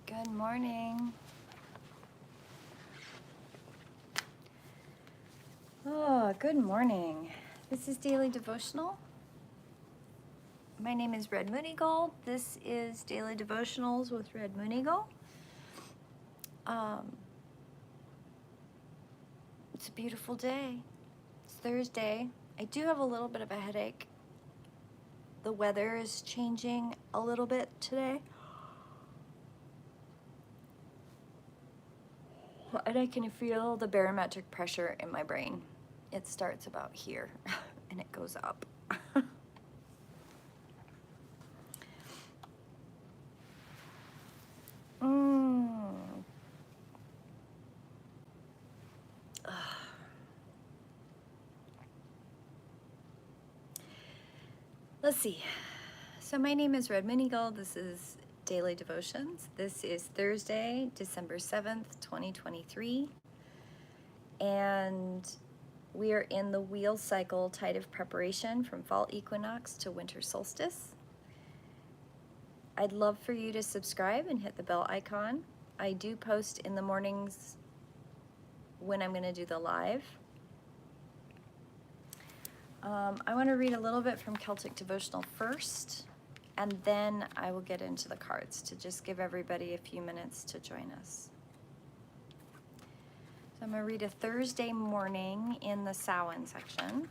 Good morning. Oh, good morning. This is Daily Devotional. My name is Red Moon Eagle. This is Daily Devotionals with Red Moon Eagle. It's a beautiful day. It's Thursday. I do have a little bit of a headache. The weather is changing a little bit today. And I can feel the barometric pressure in my brain. It starts about here and it goes up. Let's see. So my name is Red Moon Eagle. This is Daily Devotions. This is Thursday, December 7th, 2023. And we are in the wheel cycle tide of preparation from fall equinox to winter solstice. I'd love for you to subscribe and hit the bell icon. I do post in the mornings when I'm going to do the live. I want to read a little bit from Celtic Devotional first, and then I will get into the cards to just give everybody a few minutes to join us. So I'm going to read a Thursday morning in the Samhain section.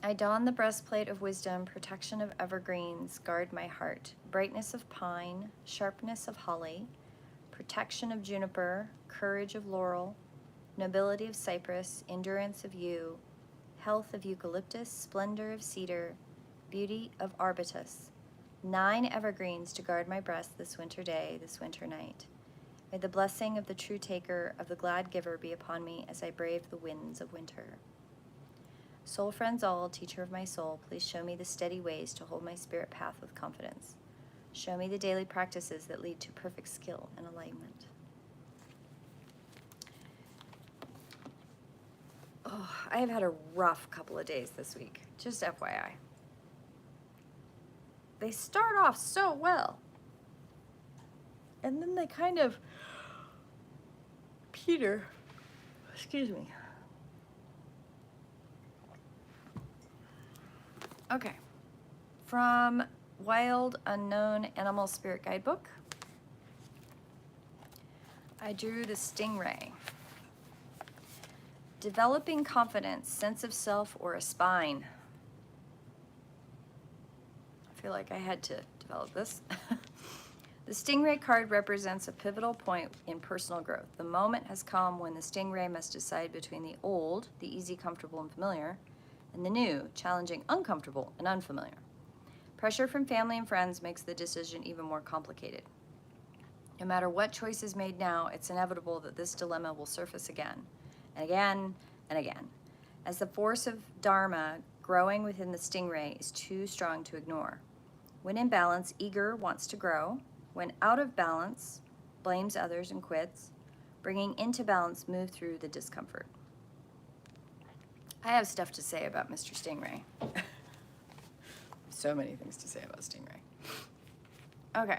I don the breastplate of wisdom, protection of evergreens, guard my heart, brightness of pine, sharpness of holly, protection of juniper, courage of laurel, nobility of cypress, endurance of yew, health of eucalyptus, splendor of cedar, beauty of arbutus, 9 evergreens to guard my breast this winter day, this winter night. May the blessing of the true taker, of the glad giver, be upon me as I brave the winds of winter. Soul friends all, teacher of my soul, please show me the steady ways to hold my spirit path with confidence. Show me the daily practices that lead to perfect skill and alignment. Oh, I have had a rough couple of days this week, just FYI. They start off so well, and then they kind of peter. Excuse me. Okay, from Wild Unknown Animal Spirit Guidebook, I drew the Stingray. Developing confidence, sense of self, or a spine. I feel like I had to develop this. The Stingray card represents a pivotal point in personal growth. The moment has come when the Stingray must decide between the old, the easy, comfortable, and familiar, and the new, challenging, uncomfortable, and unfamiliar. Pressure from family and friends makes the decision even more complicated. No matter what choice is made now, it's inevitable that this dilemma will surface again, and again, and again, as the force of Dharma growing within the Stingray is too strong to ignore. When in balance, eager wants to grow. When out of balance, blames others and quits. Bringing into balance, move through the discomfort. I have stuff to say about Mr. Stingray. So many things to say about Stingray. Okay.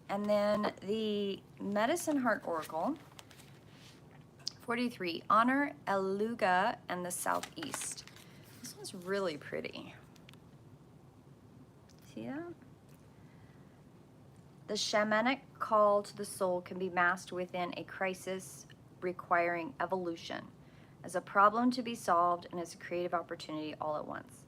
And then the Medicine Heart Oracle, 43, Honor Elegua and the Southeast. This one's really pretty. See that? The shamanic call to the soul can be masked within a crisis requiring evolution, as a problem to be solved and as a creative opportunity all at once.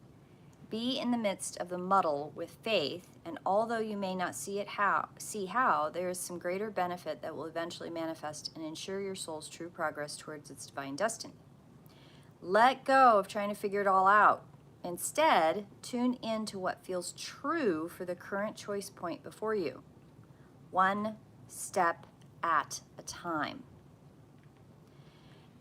Be in the midst of the muddle with faith, and although you may not see how, there is some greater benefit that will eventually manifest and ensure your soul's true progress towards its divine destiny. Let go of trying to figure it all out. Instead, tune in to what feels true for the current choice point before you. One step at a time.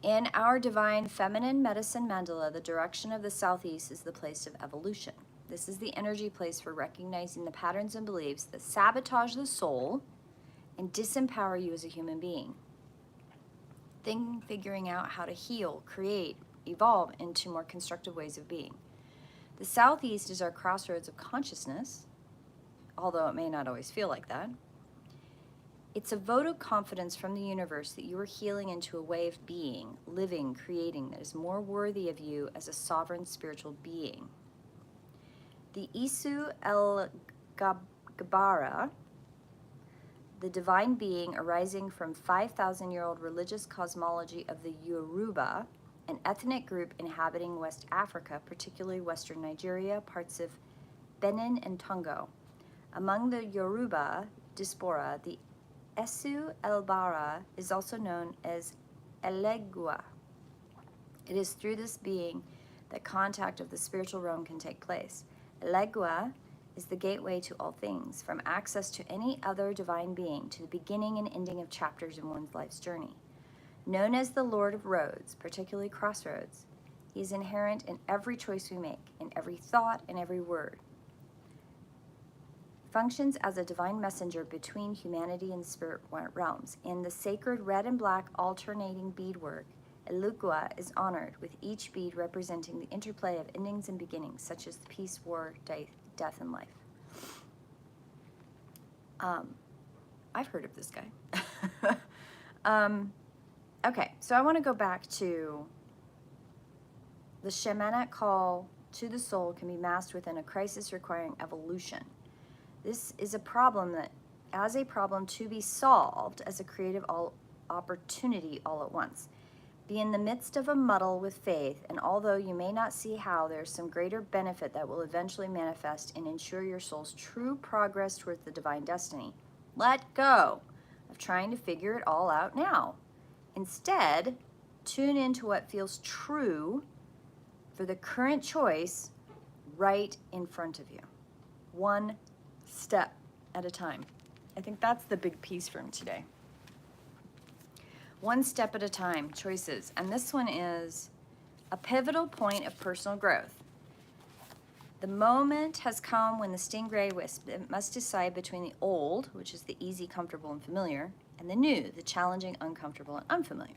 In our divine feminine medicine mandala, the direction of the southeast is the place of evolution. This is the energy place for recognizing the patterns and beliefs that sabotage the soul and disempower you as a human being. Figuring out how to heal, create, evolve into more constructive ways of being. The southeast is our crossroads of consciousness, although it may not always feel like that. It's a vote of confidence from the universe that you are healing into a way of being, living, creating that is more worthy of you as a sovereign spiritual being. The Isu El Gabara, the divine being arising from 5,000-year-old religious cosmology of the Yoruba, an ethnic group inhabiting West Africa, particularly western Nigeria, parts of Benin and Togo. Among the Yoruba diaspora, the Esu Elbara is also known as elegua. It is through this being that contact of the spiritual realm can take place. Elegua is the gateway to all things, from access to any other divine being to the beginning and ending of chapters in one's life's journey. Known as the Lord of Roads, particularly crossroads, he is inherent in every choice we make, in every thought and every word. Functions as a divine messenger between humanity and the spirit realms. In the sacred red and black alternating beadwork, elegua is honored, with each bead representing the interplay of endings and beginnings, such as the peace, war, death, and life. I've heard of this guy. Okay, so I want to go back to the shamanic call to the soul can be masked within a crisis requiring evolution. This is a problem that, as a problem to be solved, as a creative opportunity all at once. Be in the midst of a muddle with faith, and although you may not see how, there is some greater benefit that will eventually manifest and ensure your soul's true progress towards the divine destiny. Let go of trying to figure it all out now. Instead, tune into what feels true for the current choice right in front of you. One step at a time. I think that's the big piece from today. One step at a time, choices. And this one is a pivotal point of personal growth. The moment has come when the stingray must decide between the old, which is the easy, comfortable, and familiar, and the new, the challenging, uncomfortable, and unfamiliar.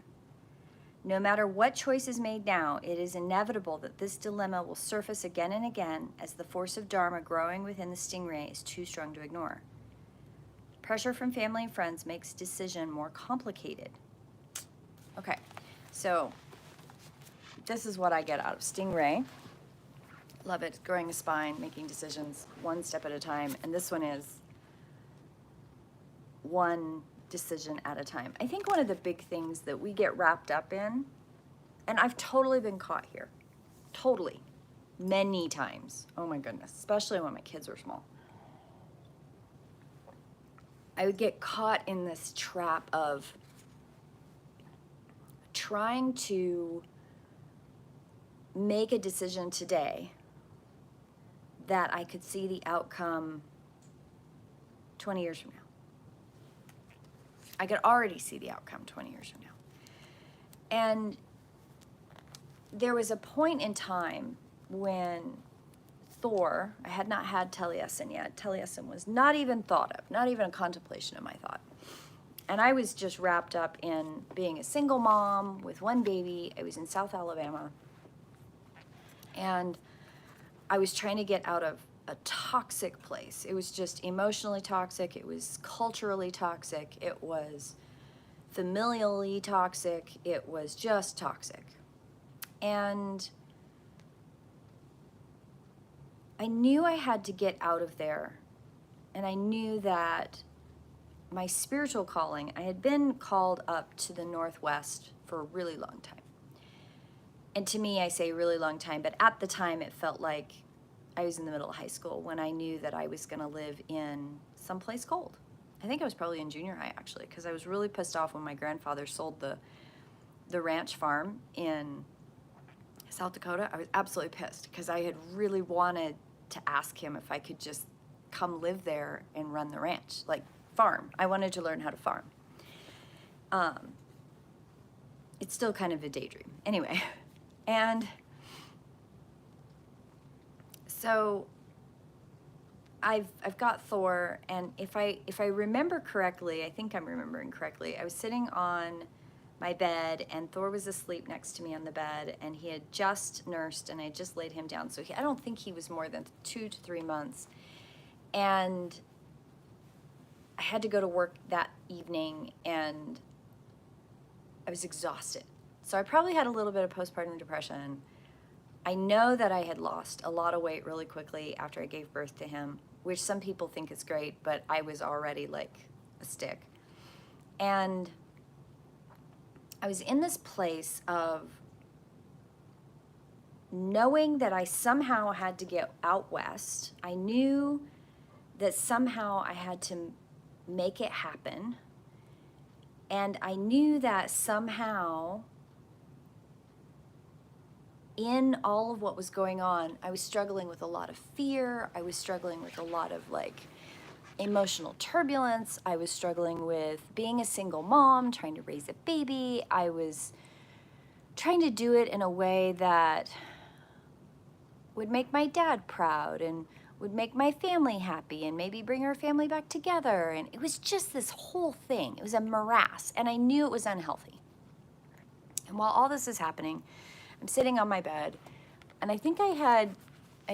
No matter what choice is made now, it is inevitable that this dilemma will surface again and again as the force of Dharma growing within the stingray is too strong to ignore. Pressure from family and friends makes decision more complicated. Okay, so this is what I get out of stingray. Love it, growing a spine, making decisions one step at a time, and this one is one decision at a time. I think one of the big things that we get wrapped up in, and I've totally been caught here, totally, many times, oh my goodness, especially when my kids were small. I would get caught in this trap of trying to make a decision today that I could see the outcome 20 years from now. I could already see the outcome 20 years from now. And there was a point in time when Thor, I had not had Taliesin yet. Taliesin was not even thought of, not even a contemplation of my thought. And I was just wrapped up in being a single mom with one baby. I was in South Alabama. And I was trying to get out of a toxic place. It was just emotionally toxic. It was culturally toxic. It was familially toxic. It was just toxic. And I knew I had to get out of there. And I knew that my spiritual calling, I had been called up to the Northwest for a really long time. And to me, I say really long time, but at the time it felt like I was in the middle of high school when I knew that I was going to live in someplace cold. I think I was probably in junior high, actually, because I was really pissed off when my grandfather sold the ranch farm in South Dakota. I was absolutely pissed because I had really wanted to ask him if I could just come live there and run the ranch, like farm. I wanted to learn how to farm. It's still kind of a daydream. Anyway, and so I've got Thor, and if I remember correctly, I think I'm remembering correctly, I was sitting on my bed, and Thor was asleep next to me on the bed, and he had just nursed, and I just laid him down. So I don't think he was more than 2 to 3 months. And I had to go to work that evening, and I was exhausted. So I probably had a little bit of postpartum depression. I know that I had lost a lot of weight really quickly after I gave birth to him, which some people think is great, but I was already like a stick. And I was in this place of knowing that I somehow had to get out west. I knew that somehow I had to make it happen. And I knew that somehow in all of what was going on, I was struggling with a lot of fear. I was struggling with a lot of like emotional turbulence. I was struggling with being a single mom, trying to raise a baby. I was trying to do it in a way that would make my dad proud and would make my family happy and maybe bring our family back together. And it was just this whole thing. It was a morass, and I knew it was unhealthy. And while all this is happening, I'm sitting on my bed, and I think I'd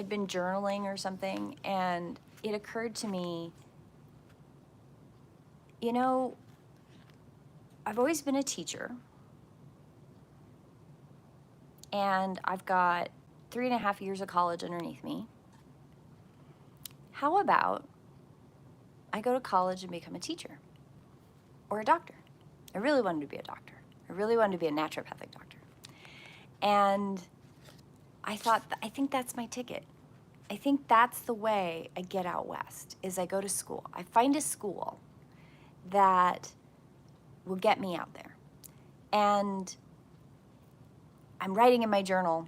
been journaling or something, and it occurred to me, you know, I've always been a teacher, and I've got 3.5 years of college underneath me. How about I go to college and become a teacher or a doctor? I really wanted to be a doctor. I really wanted to be a naturopathic doctor. And I thought, I think that's my ticket. I think that's the way I get out west, is I go to school. I find a school that will get me out there. And I'm writing in my journal,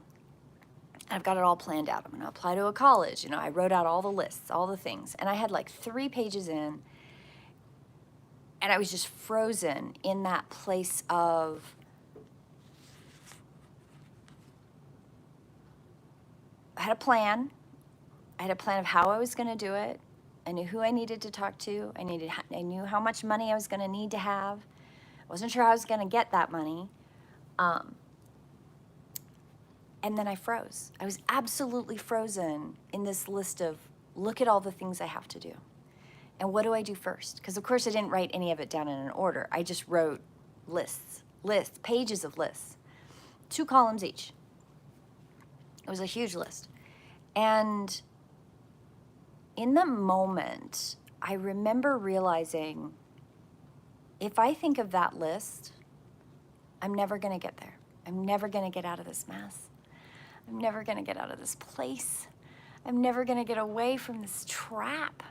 I've got it all planned out. I'm going to apply to a college. You know, I wrote out all the lists, all the things. And I had like 3 pages in, and I was just frozen in that place of, I had a plan. I had a plan of how I was going to do it. I knew who I needed to talk to. I knew how much money I was going to need to have. I wasn't sure how I was going to get that money. And then I froze. I was absolutely frozen in this list of, look at all the things I have to do. And what do I do first? Because of course I didn't write any of it down in an order. I just wrote lists, pages of lists, 2 columns each. It was a huge list. And in the moment, I remember realizing, if I think of that list, I'm never going to get there. I'm never going to get out of this mess. I'm never going to get out of this place. I'm never going to get away from this trap.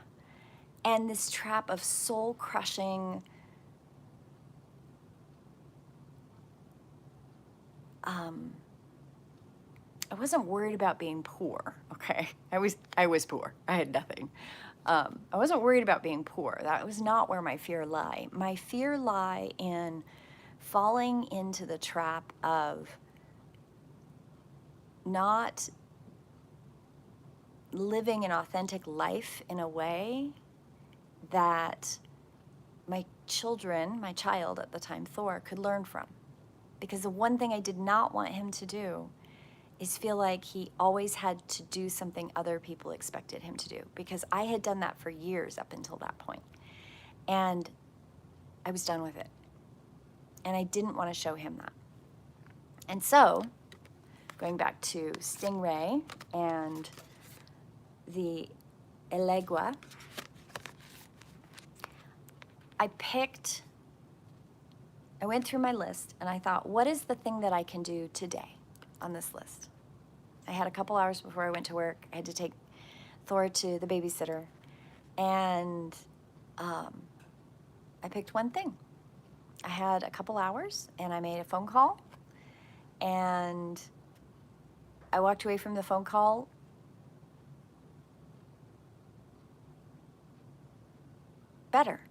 And this trap of soul-crushing, I wasn't worried about being poor, okay? I was poor. I had nothing. I wasn't worried about being poor. That was not where my fear lay. My fear lay in falling into the trap of not living an authentic life in a way that my child at the time, Thor, could learn from. Because the one thing I did not want him to do is feel like he always had to do something other people expected him to do. Because I had done that for years up until that point. And I was done with it. And I didn't want to show him that. And so, going back to Stingray and the elegua, I went through my list and I thought, what is the thing that I can do today on this list? I had a couple hours before I went to work. I had to take Thor to the babysitter. And I picked one thing. I had a couple hours and I made a phone call. And I walked away from the phone call better.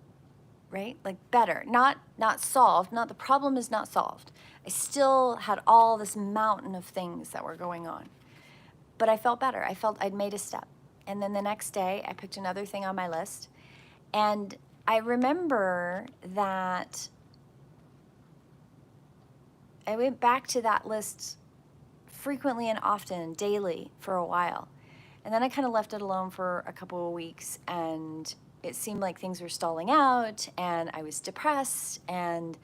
Right? Like better, not solved, the problem is not solved. I still had all this mountain of things that were going on, but I felt better. I felt I'd made a step. And then the next day I picked another thing on my list, and I remember that I went back to that list frequently and often, daily, for a while. And then I kind of left it alone for a couple of weeks, and it seemed like things were stalling out, and I was depressed, and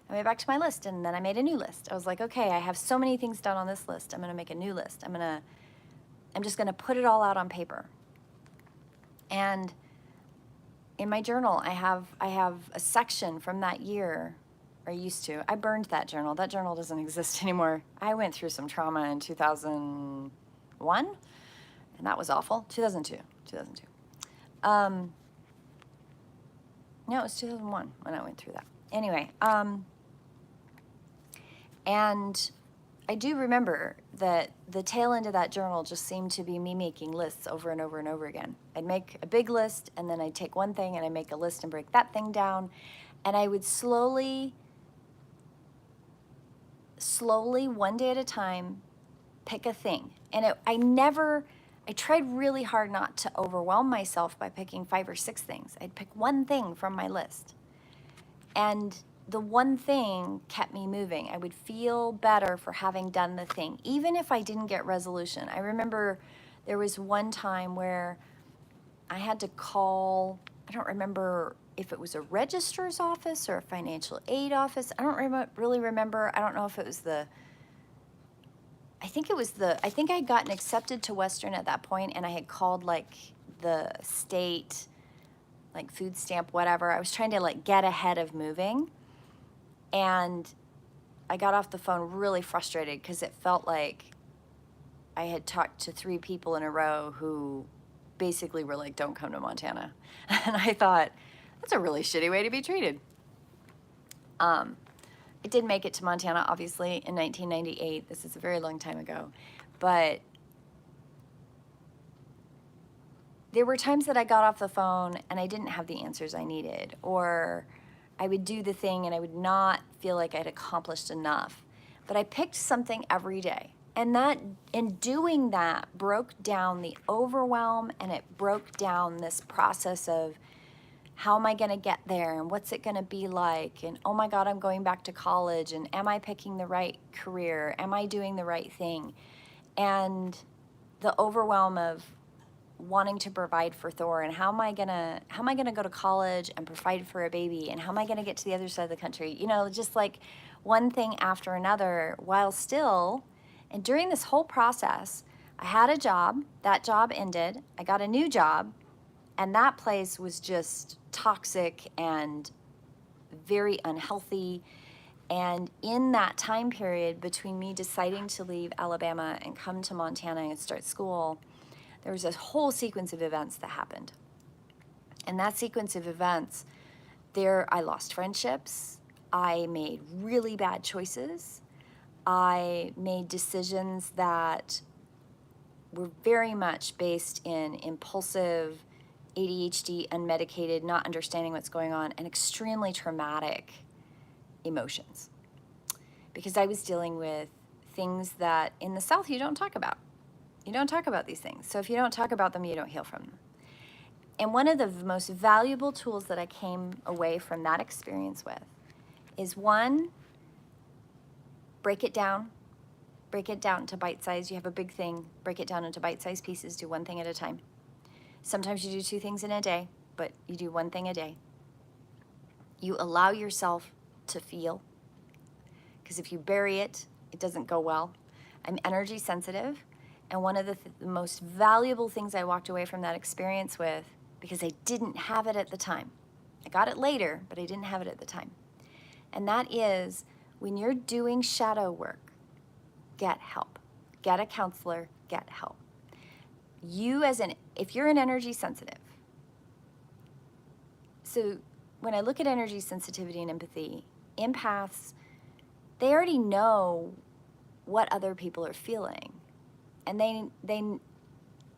I went back to my list, and then I made a new list. I was like, okay, I have so many things done on this list. I'm going to make a new list. I'm just going to put it all out on paper. And in my journal, I have a section from that year, or used to. I burned that journal. That journal doesn't exist anymore. I went through some trauma in 2001, and that was awful. 2002. No, it was 2001 when I went through that. Anyway, and I do remember that the tail end of that journal just seemed to be me making lists over and over and over again. I'd make a big list, and then I'd take one thing and I'd make a list and break that thing down. And I would slowly, one day at a time, pick a thing. And I tried really hard not to overwhelm myself by picking 5 or 6 things. I'd pick one thing from my list. And the one thing kept me moving. I would feel better for having done the thing, even if I didn't get resolution. I remember there was one time where I had to call, I don't remember if it was a registrar's office or a financial aid office. I don't really remember. I don't know if it was I think I'd gotten accepted to Western at that point, and I had called like the state, like food stamp, whatever. I was trying to like get ahead of moving. And I got off the phone really frustrated because it felt like I had talked to 3 people in a row who basically were like, don't come to Montana. And I thought, that's a really shitty way to be treated. It did make it to Montana, obviously, in 1998. This is a very long time ago. But there were times that I got off the phone and I didn't have the answers I needed, or I would do the thing and I would not feel like I'd accomplished enough. But I picked something every day. And that, in doing that, broke down the overwhelm, and it broke down this process of how am I going to get there, and what's it going to be like, and oh my God, I'm going back to college, and am I picking the right career? Am I doing the right thing? And the overwhelm of wanting to provide for Thor, and how am I gonna go to college and provide for a baby, and how am I gonna get to the other side of the country? You know, just like one thing after another, while still, and during this whole process, I had a job. That job ended. I got a new job, and that place was just toxic and very unhealthy. And in that time period between me deciding to leave Alabama and come to Montana and start school, there was a whole sequence of events that happened. And that sequence of events, I lost friendships. I made really bad choices. I made decisions that were very much based in impulsive, ADHD, unmedicated, not understanding what's going on, and extremely traumatic emotions. Because I was dealing with things that in the South you don't talk about. You don't talk about these things. So if you don't talk about them, you don't heal from them. And one of the most valuable tools that I came away from that experience with is, one, break it down into bite size. You have a big thing, break it down into bite-sized pieces, do one thing at a time. Sometimes you do 2 things in a day, but you do one thing a day. You allow yourself to feel, because if you bury it, it doesn't go well. I'm energy sensitive, and one of the most valuable things I walked away from that experience with, because I didn't have it at the time. I got it later, but I didn't have it at the time. And that is, when you're doing shadow work, get help. Get a counselor, get help. If you're an energy sensitive, so when I look at energy sensitivity and empathy, empaths, they already know what other people are feeling. And they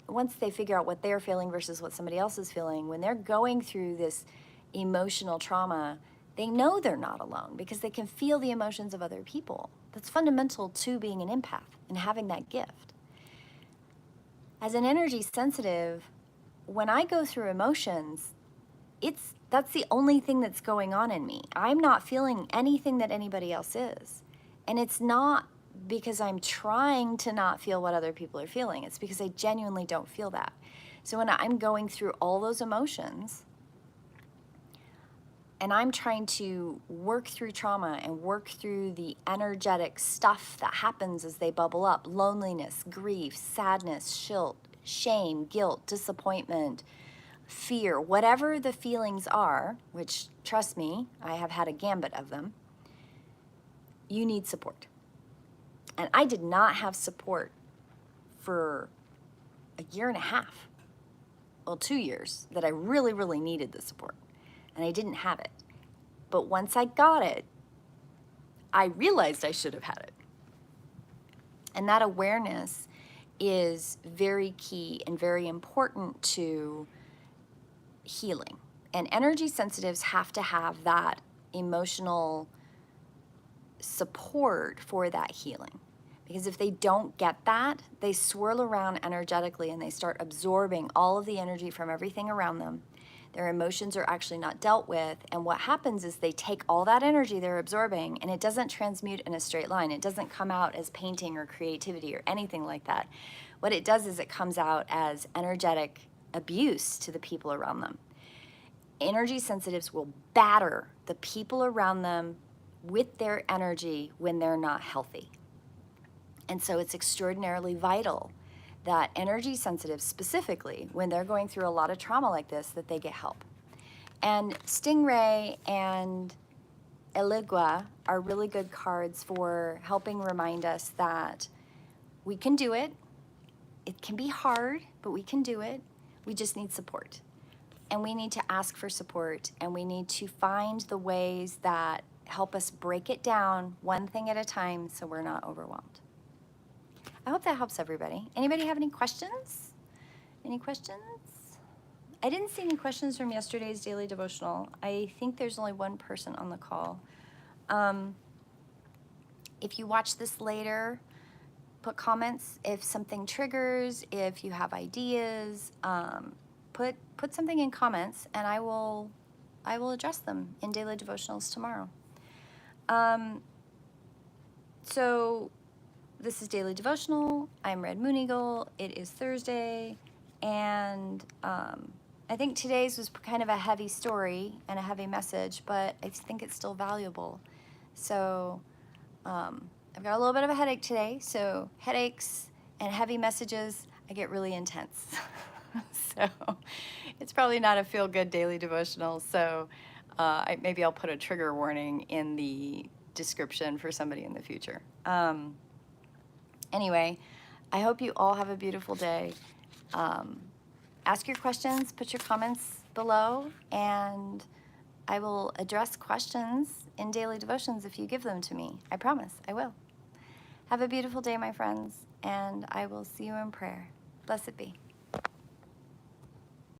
once they figure out what they're feeling versus what somebody else is feeling, when they're going through this emotional trauma, they know they're not alone because they can feel the emotions of other people. That's fundamental to being an empath and having that gift. As an energy sensitive, when I go through emotions, that's the only thing that's going on in me. I'm not feeling anything that anybody else is. And it's not because I'm trying to not feel what other people are feeling. It's because I genuinely don't feel that. So when I'm going through all those emotions and I'm trying to work through trauma and work through the energetic stuff that happens as they bubble up, loneliness, grief, sadness, shame, guilt, disappointment, fear, whatever the feelings are, which, trust me, I have had a gambit of them, you need support. And I did not have support for a year and a half, well, 2 years, that I really, really needed the support. And I didn't have it. But once I got it, I realized I should have had it. And that awareness is very key and very important to healing. And energy sensitives have to have that emotional support for that healing. Because if they don't get that, they swirl around energetically and they start absorbing all of the energy from everything around them. Their emotions are actually not dealt with. And what happens is they take all that energy they're absorbing and it doesn't transmute in a straight line. It doesn't come out as painting or creativity or anything like that. What it does is it comes out as energetic abuse to the people around them. Energy sensitives will batter the people around them with their energy when they're not healthy. And so it's extraordinarily vital that energy sensitives specifically, when they're going through a lot of trauma like this, that they get help. And Stingray and Elegua are really good cards for helping remind us that we can do it. It can be hard, but we can do it. We just need support. And we need to ask for support, and we need to find the ways that help us break it down one thing at a time so we're not overwhelmed. I hope that helps everybody. Anybody have any questions? Any questions? I didn't see any questions from yesterday's daily devotional. I think there's only one person on the call. If you watch this later, put comments if something triggers, if you have ideas, put something in comments and I will address them in daily devotionals tomorrow. So this is Daily Devotional. I'm Red Moon Eagle. It is Thursday, and I think today's was kind of a heavy story and a heavy message, but I think it's still valuable. So I've got a little bit of a headache today, so headaches and heavy messages, I get really intense. So it's probably not a feel-good daily devotional, so maybe I'll put a trigger warning in the description for somebody in the future. Anyway, I hope you all have a beautiful day. Ask your questions, put your comments below, and I will address questions in daily devotions if you give them to me. I promise, I will. Have a beautiful day, my friends, and I will see you in prayer. Blessed be.